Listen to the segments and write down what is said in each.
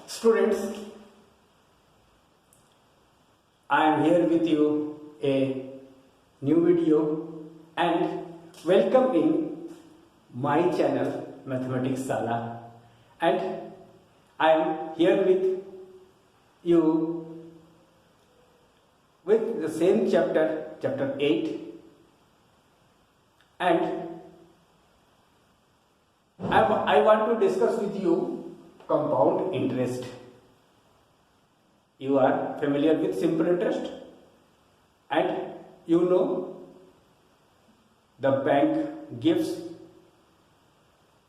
Students, I am here with you a new video and welcome in my channel Mathematics Sala, and I am here with you with the same chapter 8, and I want to discuss with you compound interest. You are familiar with simple interest, and you know the bank gives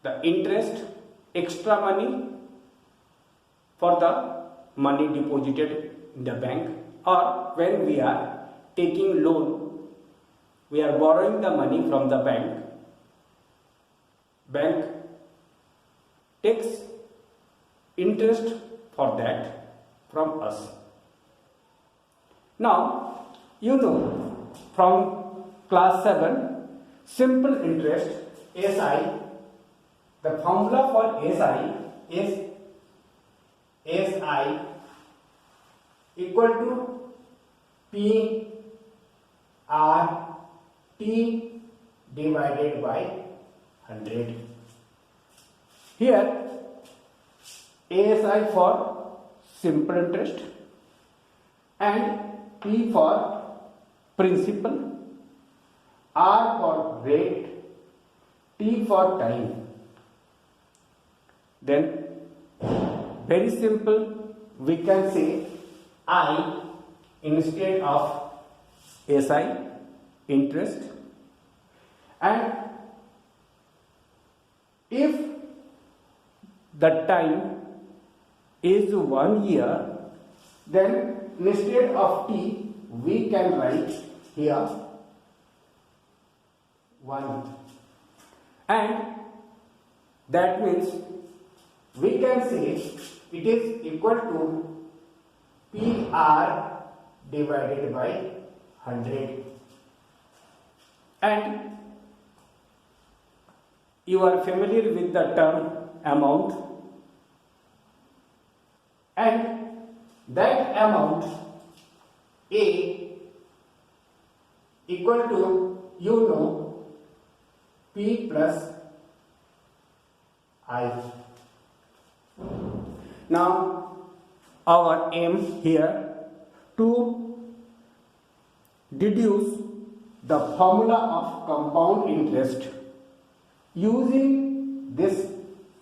the interest, extra money for the money deposited in the bank, or when we are taking loan, we are borrowing the money from the bank. Bank takes interest for that from us. Now, you know from class 7, simple interest, SI, the formula for SI is SI equal to P R T divided by 100. Here ASI for simple interest and P for principal, R for rate, T for time. Then very simple, we can say I instead of SI, interest, and if the time is 1 year, then instead of T we can write here 1, and that means we can say it is equal to PR divided by 100, and you are familiar with the term amount, and that amount A equal to P plus I. Now our aim here to deduce the formula of compound interest using this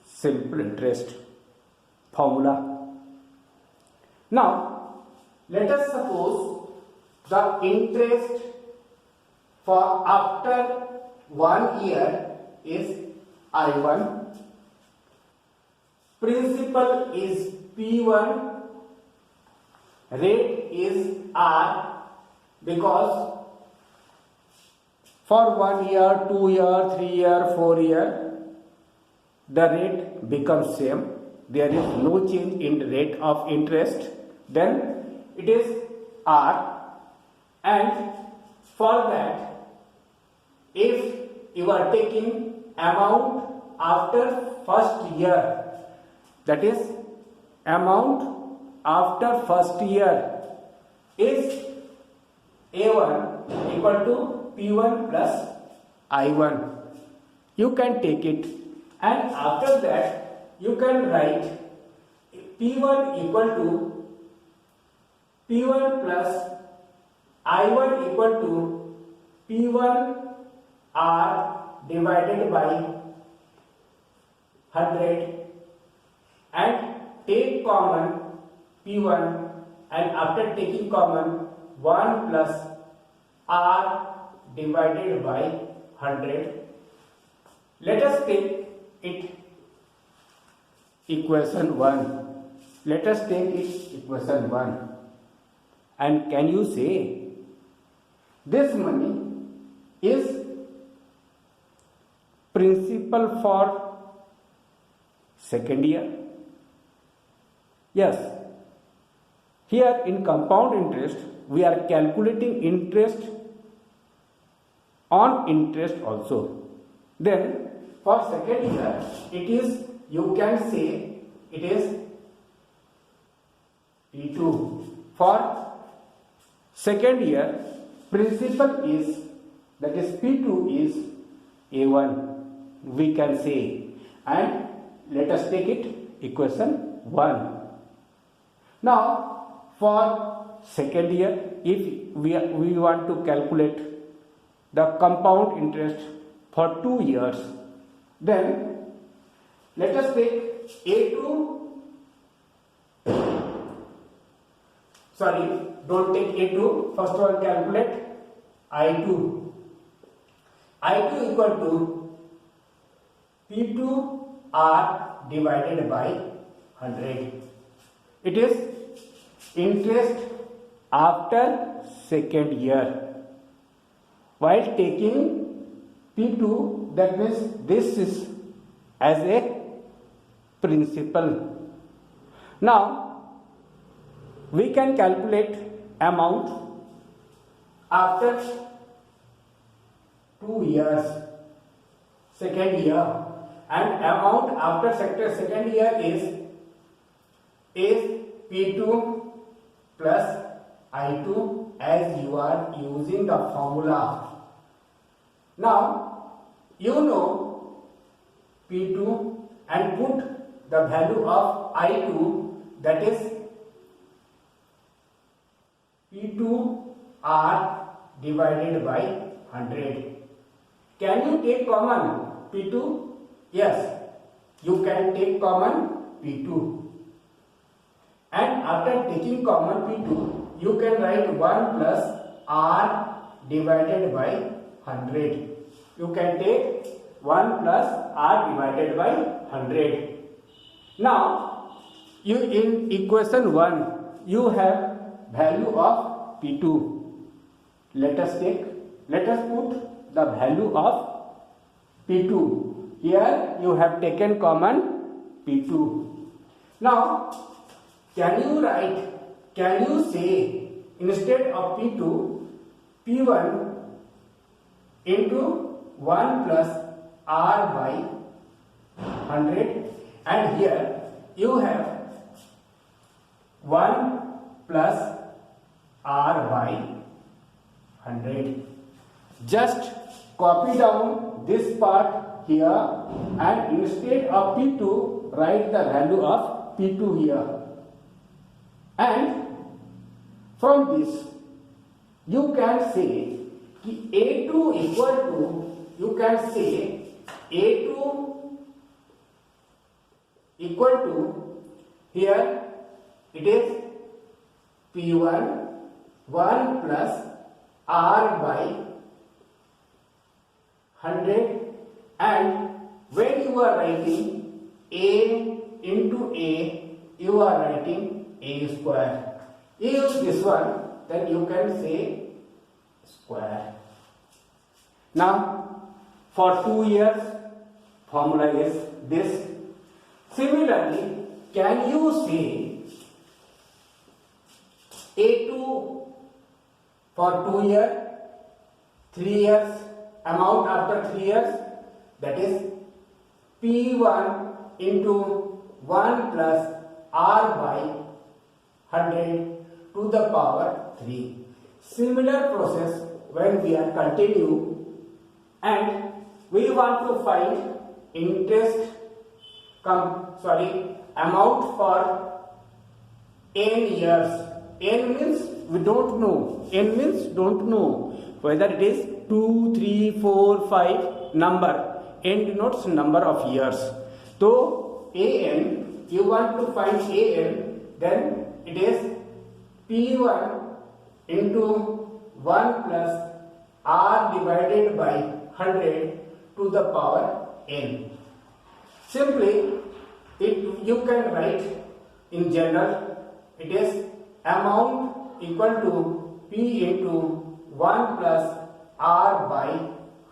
simple interest formula. Now let us suppose the interest for after 1 year is I1, principal is P1, rate is R, because for 1 year, 2 year, 3 year, 4 year, the rate becomes same. There is no change in rate of interest. Then it is R, and for that, if you are taking amount after first year, that is amount after first year is A1 equal to P1 plus I1. You can take it, and after that you can write P1 equal to P1 plus I1 equal to P1 R divided by 100, and take common P1, and after taking common 1 plus R divided by 100. Let us take it equation 1. Let us take it equation 1. And can you say this money is principal for second year? Yes. Here in compound interest, we are calculating interest on interest also. Then for second year, it is, you can say it is P2. For second year, principal is, that is P2 is A1, we can say, and let us take it equation 1. Now for second year, if we want to calculate the compound interest for 2 years, then let us take A2, sorry, don't take A2, first one calculate I2. I2 equal to P2R divided by 100. It is interest after second year. While taking P2, that means this is as a principal. Now we can calculate amount after 2 years, second year, and amount after second year is P2 plus I2 as you are using the formula. Now you know P2 and put the value of I2, that is P2R divided by 100. Can you take common P2? Yes, you can take common P2. And after taking common P2, you can write 1 plus R divided by 100. You can take 1 plus R divided by 100. Now, you in equation 1, you have value of P2. Let us put the value of P2. Here you have taken common P2. Now, can you say instead of P2, P1 into 1 plus R by 100, and here you have 1 plus R by 100. Just copy down this part here, and instead of P2, write the value of P2 here. And from this, you can say A2 equal to, you can say A2 equal to, here it is P1 1 plus R by 100, and when you are writing A into A, you are writing A square. Use this one, then you can say square. Now for 2 years, formula is this. Similarly, can you say A2 for 2 years, 3 years, amount after 3 years, that is P1 into 1 plus R by 100 to the power 3. Similar process when we are continue, and we want to find interest amount for n years. N means we don't know. N means don't know whether it is 2, 3, 4, 5 number. N denotes number of years. So An, you want to find An, then it is P1 into 1 plus R divided by 100 to the power n. Simply, you can write in general, it is amount equal to P into 1 plus R by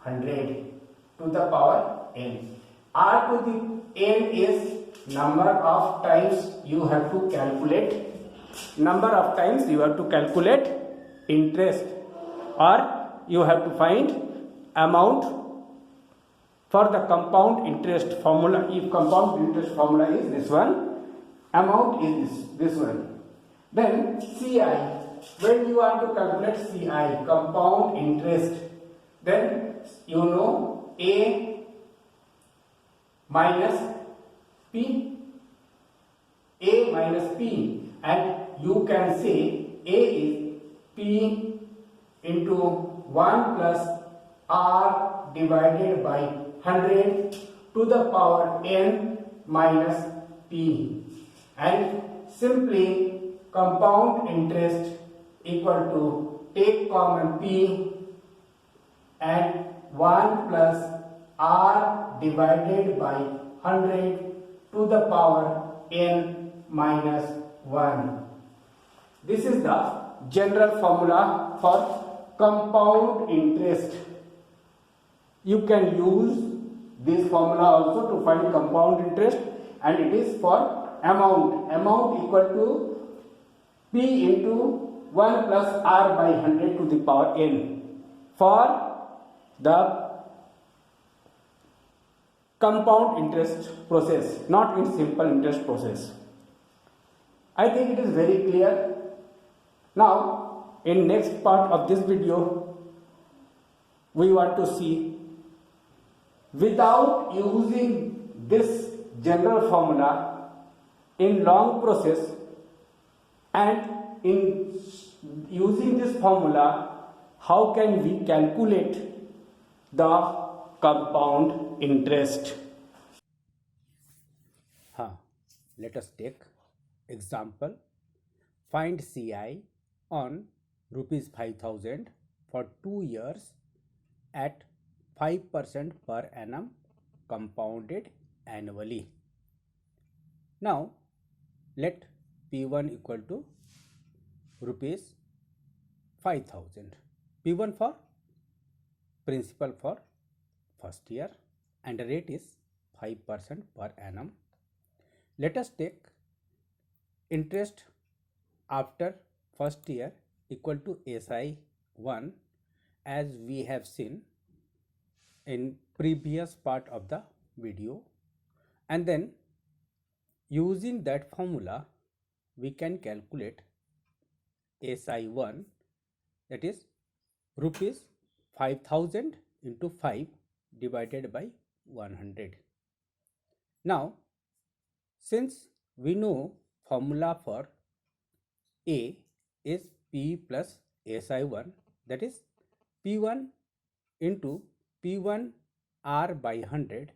100 to the power n. R to the n is number of times you have to calculate. Number of times you have to calculate interest, or you have to find amount for the compound interest formula. If compound interest formula is this one, amount is this one. Then CI, when you want to calculate CI, compound interest, then you know A minus P, A minus P, and you can say A is P into 1 plus R divided by 100 to the power n minus P, and simply compound interest equal to take common P and 1 plus R divided by 100 to the power n minus 1. This is the general formula for compound interest. You can use this formula also to find compound interest, and it is for amount equal to P into 1 plus R by 100 to the power n for the compound interest process, not in simple interest process. I think it is very clear. Now in next part of this video we want to see, without using this general formula in long process and in using this formula, how can we calculate the compound interest? Let us take example. Find CI on rupees 5,000 for 2 years at 5% per annum compounded annually. Now let P1 equal to rupees 5,000. P1 for principal for first year and the rate is 5% per annum. Let us take interest after first year equal to SI1, as we have seen in previous part of the video, and then using that formula we can calculate SI1, that is rupees 5,000 into 5 divided by 100. Now since we know formula for A is P plus SI1, that is P1 into P1 R by 100,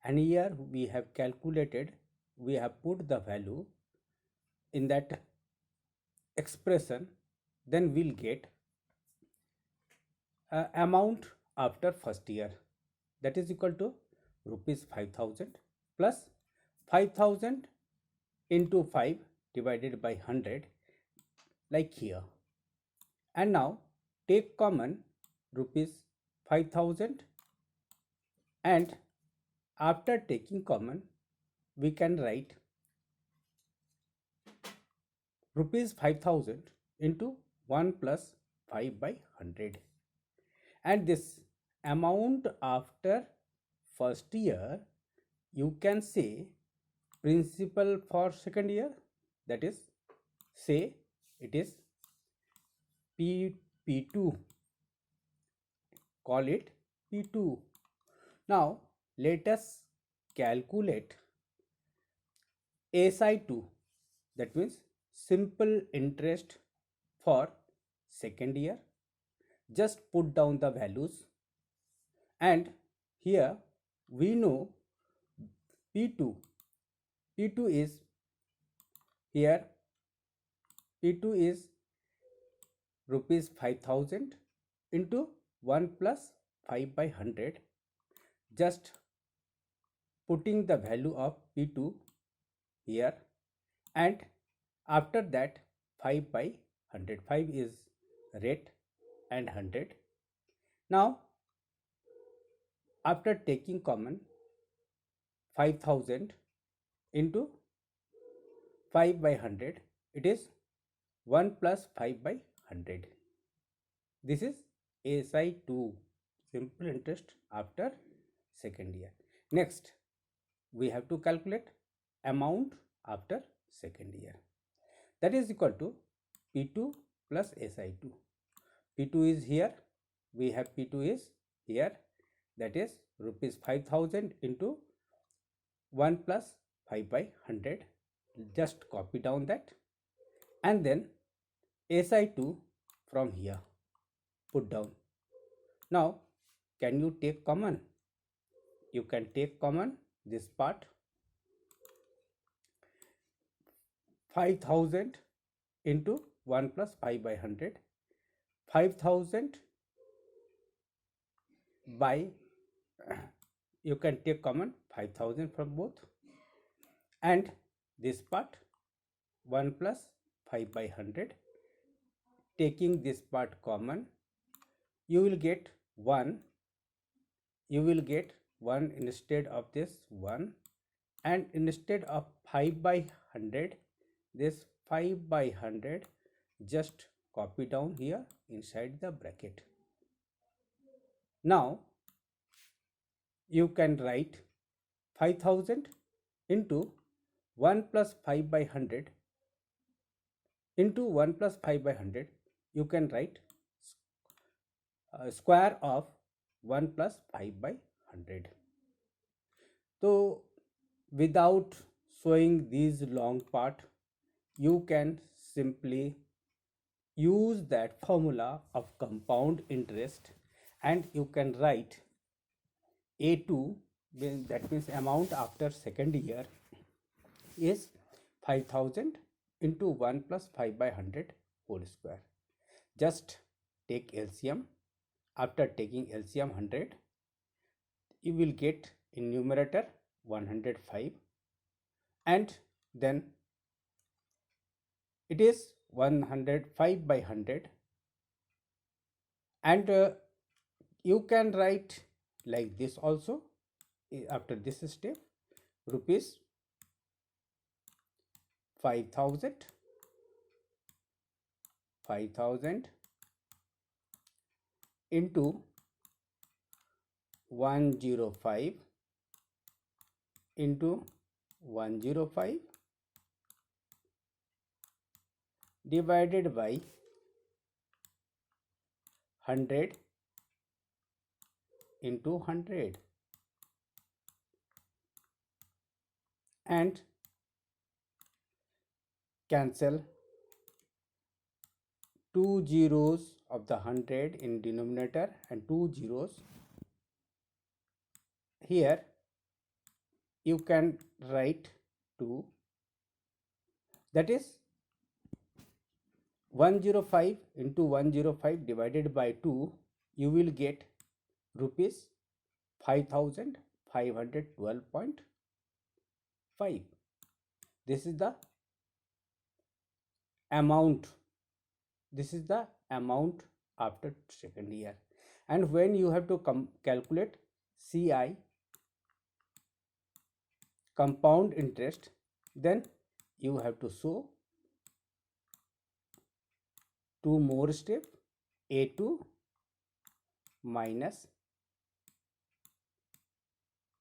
and here we have calculated, we have put the value in that expression, then we'll get amount after first year, that is equal to rupees 5,000 plus 5,000 into 5 divided by 100, like here. And now take common rupees 5,000, and after taking common we can write rupees 5,000 into 1 plus 5 by 100, and this amount after first year you can say principal for second year, that is say it is P2, call it P2. Now let us calculate SI2, that means simple interest for second year. Just put down the values, and here we know P2 is here, P2 is rupees 5,000 into 1 plus 5 by 100, just putting the value of P2 here, and after that 5 by 100, 5 is rate and 100. Now after taking common 5,000 into 5 by 100, it is 1 plus 5 by 100. This is SI2, simple interest after second year. Next we have to calculate amount after second year, that is equal to P2 plus SI2. P2 is here, we have P2 is here, that is rupees 5000 into 1 plus 5 by 100. Just copy down that, and then SI2 from here put down. Now can you take common? You can take common this part. 5000 into 1 plus 5 by 100. 5000 by you can take common 5000 from both, and this part 1 plus 5 by 100. Taking this part common, you will get 1. You will get 1 instead of this 1, and instead of 5 by 100, this 5 by 100 just copy down here inside the bracket. Now you can write 5000 into 1 plus 5 by 100 into 1 plus 5 by 100. You can write square of 1 plus 5 by 100. So without showing these long part, you can simply use that formula of compound interest, and you can write A2, that means amount after second year, is 5000 into 1 plus 5 by 100 whole square. Just take LCM. After taking LCM 100, you will get in numerator 105, and then it is 105 by 100, and you can write like this also. After this step, rupees 5000 into 105 into 105 divided by 100 into 100, and cancel 2 zeros of the 100 in denominator and 2 zeros here. You can write 2, that is 105 into 105 divided by 2, you will get rupees 5512.5. This is the amount. This is the amount after second year. And when you have to calculate CI, compound interest, then you have to show 2 more steps. A2 minus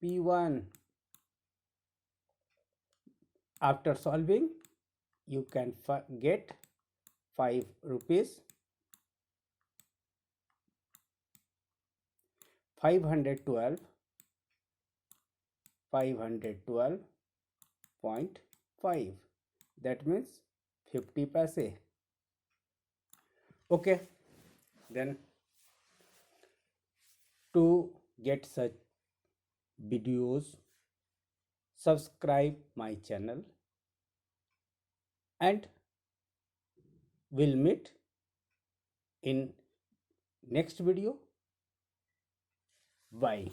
P1. After solving, you can get 5 rupees 512.5. That means 50 paise. Okay, then to get such videos, subscribe my channel, and we'll meet in next video. Bye.